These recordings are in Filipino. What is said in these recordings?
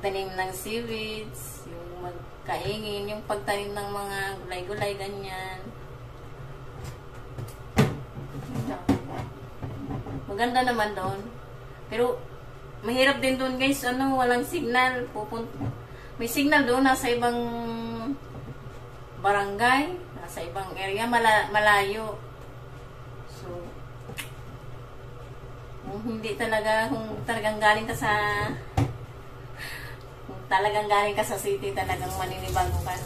magtanim ng seaweeds, yung magkaingin, yung pagtanim ng mga gulay-gulay, ganyan. Maganda naman doon. Pero, mahirap din doon guys, walang signal. May signal doon, nasa ibang barangay, nasa ibang area, malayo. So, kung talagang galing ka sa city, talagang maninibago ka.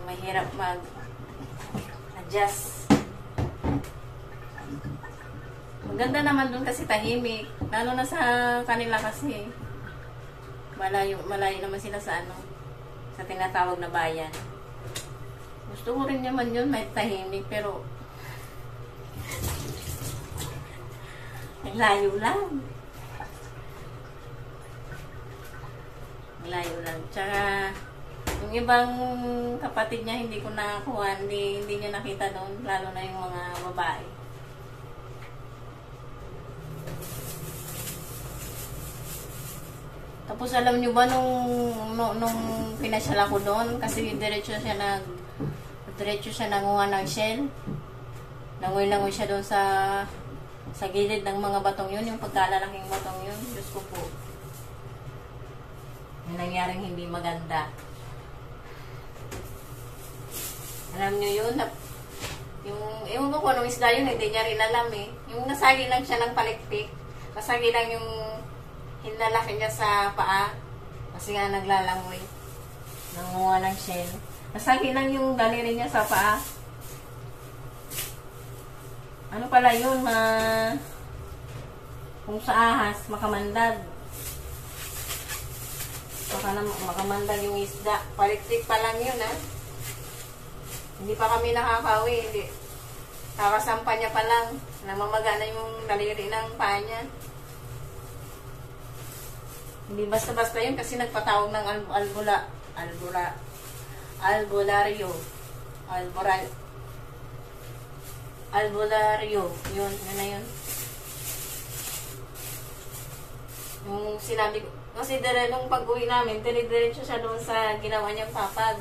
Mahirap mag-adjust. Maganda naman doon kasi tahimik. Lalo na sa kanila kasi malayo naman sila sa sa tinatawag na bayan. Gusto ko rin naman yun, may tahimik, pero layo lang. Tsaka, yung ibang kapatid niya, hindi ko nakakuha, hindi niya nakita doon, lalo na yung mga babae. Tapos alam niyo ba nung pinasyala ko doon, kasi diretso siya nanguha ng shell. Nangoy siya doon sa gilid ng mga batong yun, yung pagkalalaking batong yun. Diyos ko po. May nangyaring hindi maganda. Alam niyo yun, ewan ko kung anong isda yun, hindi niya rin alam eh. Yung nasagi lang siya ng palikpik. Nasagi lang yung hinlalaki niya sa paa. Kasi nga naglalangoy. Nanguha ng shell. Nasagi lang yung daliri niya sa paa. Ano pala yun, kung sa ahas, makamandag. Makamandag yung isda. Paliktik pa lang yun, ha? Hindi pa kami nakakawi, hindi. Kakasampa niya pa lang. Namamaga na yung daliri ng paa niya. Hindi basta-basta yun kasi nagpatawag ng albularyo. Yun na yun. Yung sinabi ko, kasi nung pag-uwi namin, dire-diretso siya doon sa ginawa niyang papag.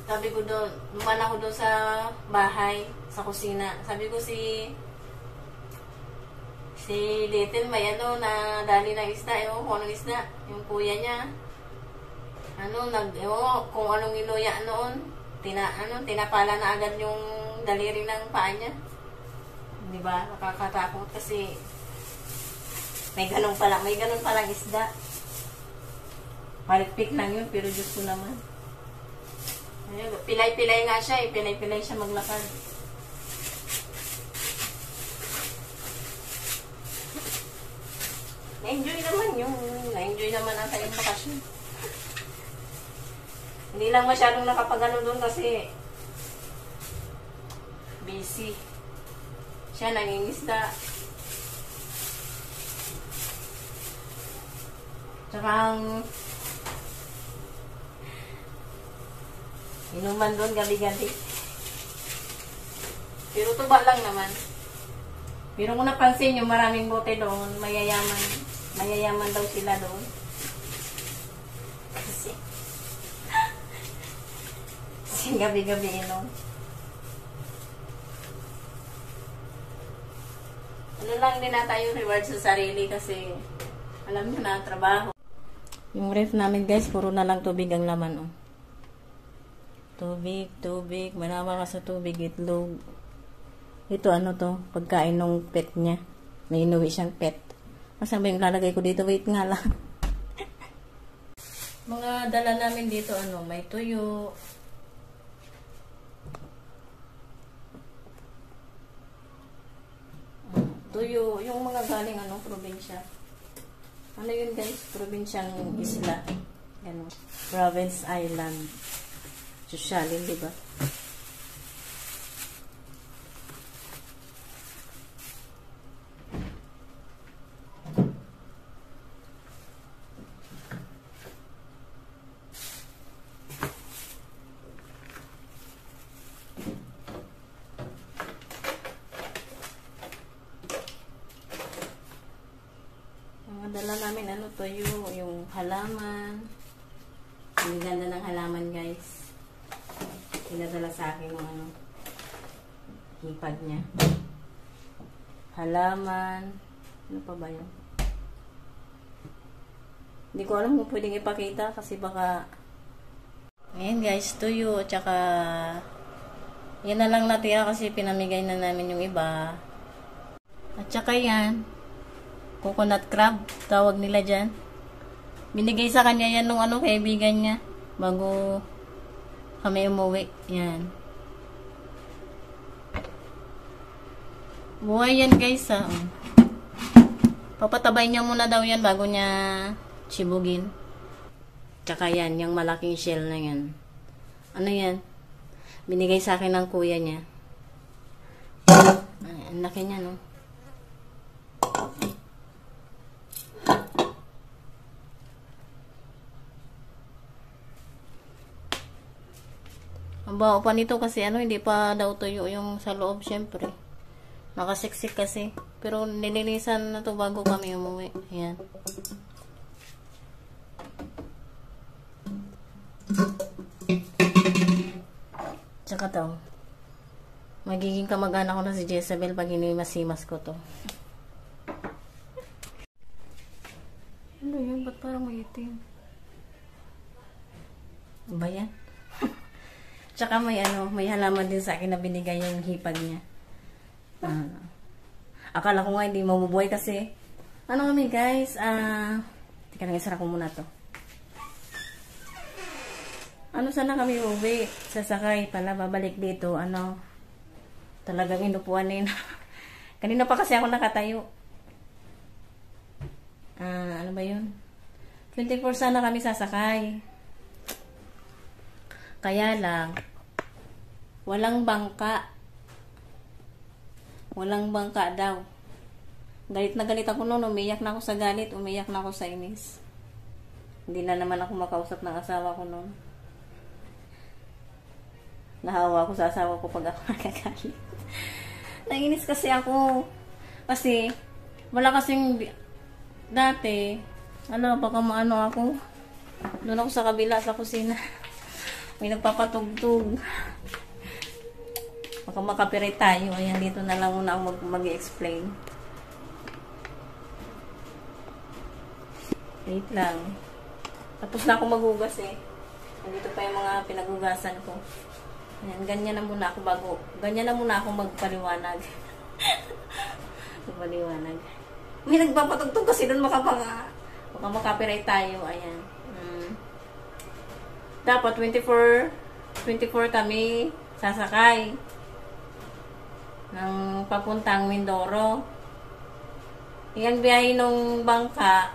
Sabi ko doon, luman ako doon sa bahay, sa kusina. Sabi ko si Little may na dali ng isda, ewan ko anong isda, yung kuya niya. Ewan kung anong inuya noon. Tinapala na agad yung daliri ng paa niya. Di ba? Nakakatakot kasi may ganun palang isda. Palikpik lang yun, pero Diyos ko naman. Pilay-pilay nga siya eh. Pilay-pilay siya maglakad. Na-enjoy naman ang kayong bakasyon. Hindi lang masyadong nakapagano doon kasi busy. Siya nangingisda. Tsaka inuman doon gabi-gabi. Pero tuba lang naman. Pero kung napansin yung maraming bote doon, mayayaman daw sila doon. Kasi gabi-gabi inom. Lang din na tayo reward sa sarili kasi alam nyo na, trabaho. Yung ref namin guys, puro na lang tubig ang laman. Oh. Tubig. Manama ka sa tubig, itlog. Ito to, pagkain ng pet niya. May inuwi siyang pet. Masama yung lalagay ko dito, wait nga lang. Mga dala namin dito, may tuyo. Tuyo, yung mga galing probinsya. Ano yun guys? Probinsyang isla. Province Island. Sosyalin, di ba? Dala namin ano tuyo, yung halaman. Ang ganda ng halaman, guys. Pinadala sa akin yung ano, hipag niya. Halaman. Ano pa ba yun? Hindi ko alam kung pwedeng ipakita kasi baka ayan guys, tuyo at saka yan na lang natira kasi pinamigay na namin yung iba. At saka yan, coconut crab, tawag nila dyan. Binigay sa kanya yan nung ano, kaibigan niya bago kami umuwi. Yan. Buhay yan guys ha. Papatabay niya muna daw yan bago niya sibugin. Tsaka yan, yung malaking shell na yan. Ano yan? Binigay sa akin ng kuya niya. Ay, ang laki niya, no? Ang baho pa nito kasi ano, hindi pa daw tuyo yung sa loob, syempre. Nakasiksik kasi. Pero nilinisan na to bago kami umuwi. Ayan. Tsaka to. Magiging kamag-anak ko na si Jezebel pag hinimasimas ko to. Ano yun? Ba't parang maitim? Ba yan? Tsaka may ano, may halaman din sa akin na binigay yung hipag niya. Akala ko nga hindi mabubuhay kasi ano kami guys, teka lang, isara ko muna to. Ano sana kami uwi, sasakay pala, babalik dito, ano, talagang inupuan na yun. Kanina pa kasi ako nakatayo. Ano ba yun? 24 sana kami sasakay. Kaya lang, walang bangka. Walang bangka daw. Galit na galit ako noon. Umiyak na ako sa galit. Umiyak na ako sa inis. Hindi na naman ako makausap ng asawa ko noon. Nahawa ako sa asawa ko pag ako nakagalit. Nainis kasi ako. Kasi, wala kasing dati, ano, baka maano ako. Doon ako sa kabila, sa kusina. May nagpapatugtog. Baka makapirit tayo. Ayan, dito na lang muna ako mag-explain. Wait lang. Tapos na ako maghugas eh. Nandito pa yung mga pinagugasan ko. Ayan, ganyan na muna ako ganyan na muna ako magpaliwanag. Magpaliwanag. May nagpapatugtog kasi doon baka makapirit tayo. Ayan. Dapat 24 kami sasakay ng papuntang Mindoro. Yung biyahe nung bangka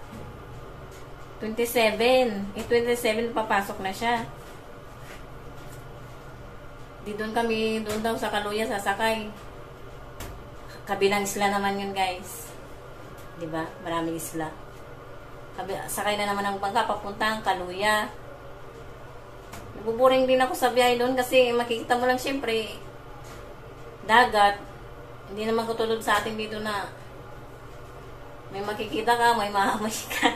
27. 27 papasok na siya. Doon daw sa Kaluya sasakay. Kabilang isla naman yun guys. 'Di ba? Maraming isla. Sakay na naman ng bangka papuntang Kaluya. Nabuboring din ako sa biyahe doon kasi makikita mo lang syempre dagat. Hindi naman katulad sa atin dito na may makikita ka, may mahamoy ka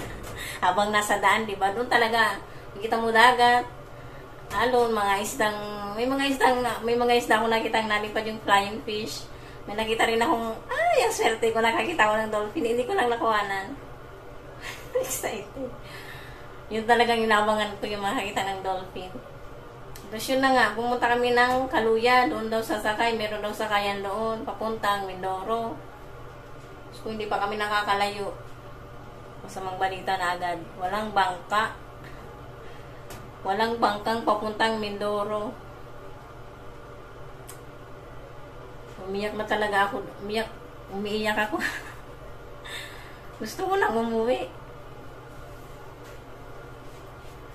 habang nasa daan, di ba? Doon talaga makikita mo dagat, alon, may mga isda akong nakitang nalipad yung flying fish. May nakita rin akong, ang swerte ko, nakakita ko ng dolphin. Hindi ko lang nakuhanan. Excited. Yun talagang inabangan ko yung makakita ng dolphin. Tapos yun na nga, pumunta kami ng Kaluya, doon daw sasakay, meron daw sakayan doon, papuntang Mindoro. Tapos kung hindi pa kami nakakalayo, masamang balita na agad, walang bangka. Walang bangkang papuntang Mindoro. Umiyak na talaga ako, umiiyak ako. Gusto ko nang umuwi.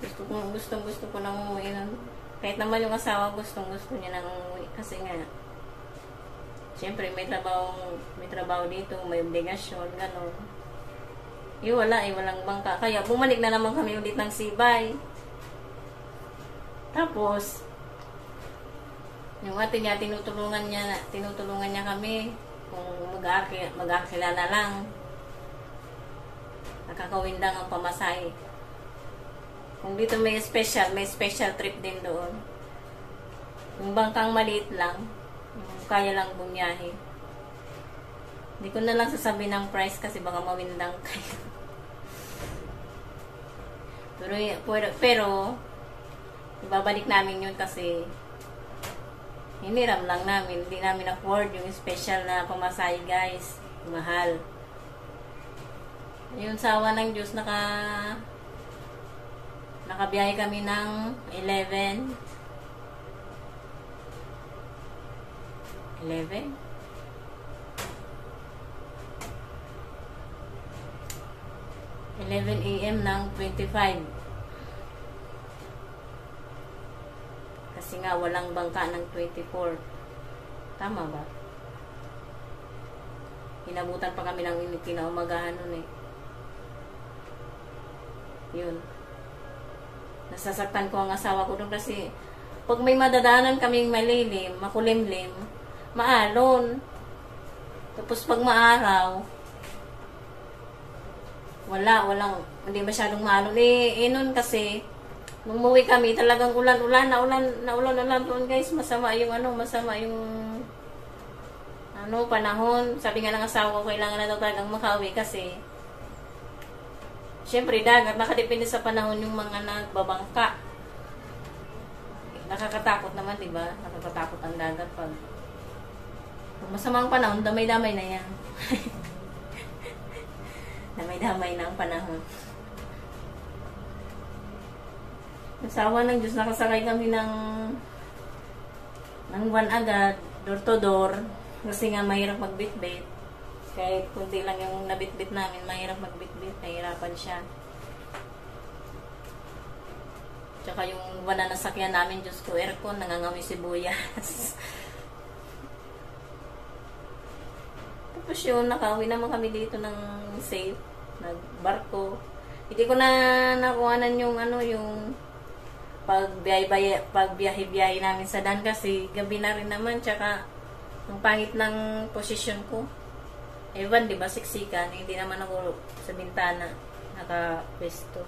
Gusto ko nang umuwi nun. Kahit naman yung asawa, gusto niya nang umuwi. Kasi nga, siyempre may trabaho dito, may obligasyon, gano'n. Walang bangka. Kaya bumalik na naman kami ulit ng Sibay. Tapos, yung ate niya, tinutulungan niya kami kung mag-aakilala lang. Nakakawindang ang pamasahe. Kung dito may special trip din doon. Yung bangkang maliit lang, yung kaya lang bumiyahe. Hindi ko na lang sasabihin ng price kasi baka mawindang kayo. Pero ibabalik namin yun kasi hiniram lang namin. Hindi namin afford yung special na pamasahe, guys. Mahal. Yun, sawa ng Diyos, nakabiyahe kami ng 11 a.m. ng 25. Kasi nga walang bangka ng 24. Tama ba? Inabutan pa kami ng kinaumagahan nun eh. Yun. Nasasaktan ko ang asawa ko doon kasi pag may madadaanan kaming malilim, makulimlim, maalon. Tapos pag maaraw, hindi masyadong maalon. Nun kasi, nung umuwi kami, talagang ulan doon, guys. Masama yung panahon. Sabi nga ng asawa ko, kailangan na daw talagang makauwi kasi syempre dagat, nakadepende sa panahon yung mga nagbabangka. Nakakatakot naman, diba? Nakakatakot ang dagat pag masama ang panahon, damay-damay na yan. Damay-damay na ang panahon. Nasawa ng Diyos, nakasakay kami ng van agad, door to door, kasi nga mahirap magbitbit. Kahit kunti lang yung nabitbit namin, mahirap magbitbit, nahirapan siya. Tsaka yung van na nasakyan namin, Diyos ko, aircon, nangangamoy sibuyas. Tapos yun, nakauwi naman kami dito ng safe, nagbarko. Hindi ko na nakuhanan yung yung pagbiyahe namin sa Dan kasi gabi na rin naman, tsaka ang pangit ng posisyon ko. Ewan, di ba, siksikan, hindi naman ako sa bintana naka-pwesto.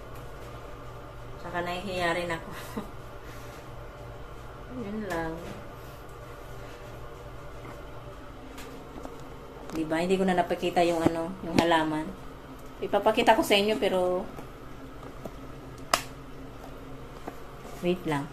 Tsaka nahihiya rin ako. Yun lang. Di ba, hindi ko na napakita yung yung halaman. Ipapakita ko sa inyo pero wait lang.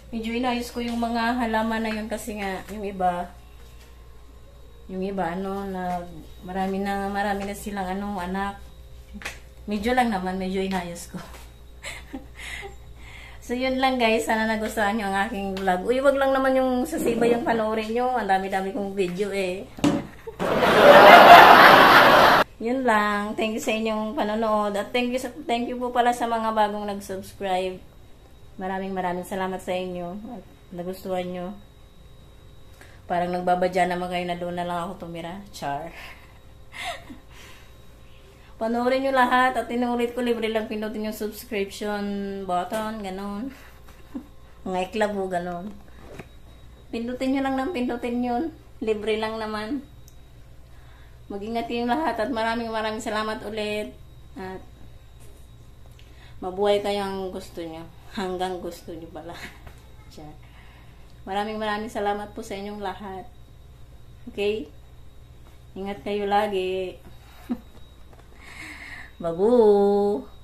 Medyo inayos ko yung mga halaman na yun kasi nga yung iba na marami na silang anak. Medyo lang naman, medyo inayos ko. So yun lang, guys, sana nagustuhan nyo ang aking vlog. Uy, wag lang naman yung sasiba yung panoorin nyo. Ang dami-dami kong video eh. Yun lang. Thank you sa inyong panonood. At thank you po pala sa mga bagong nag-subscribe. Maraming salamat sa inyo at nagustuhan nyo. Parang nagbabadya naman kayo na doon na lang ako tumira. Char. Panoorin nyo lahat at inuulit ko, libre lang pinutin yung subscription button, ganon. Mga iklabo, ganon. Pindutin nyo lang ng pindutin yun. Libre lang naman. Mag-ingat kayong lahat at maraming salamat ulit. At mabuhay kayo ang gusto nyo. Hanggang gusto nyo pala. Maraming salamat po sa inyong lahat. Okay? Ingat kayo lagi. Babu!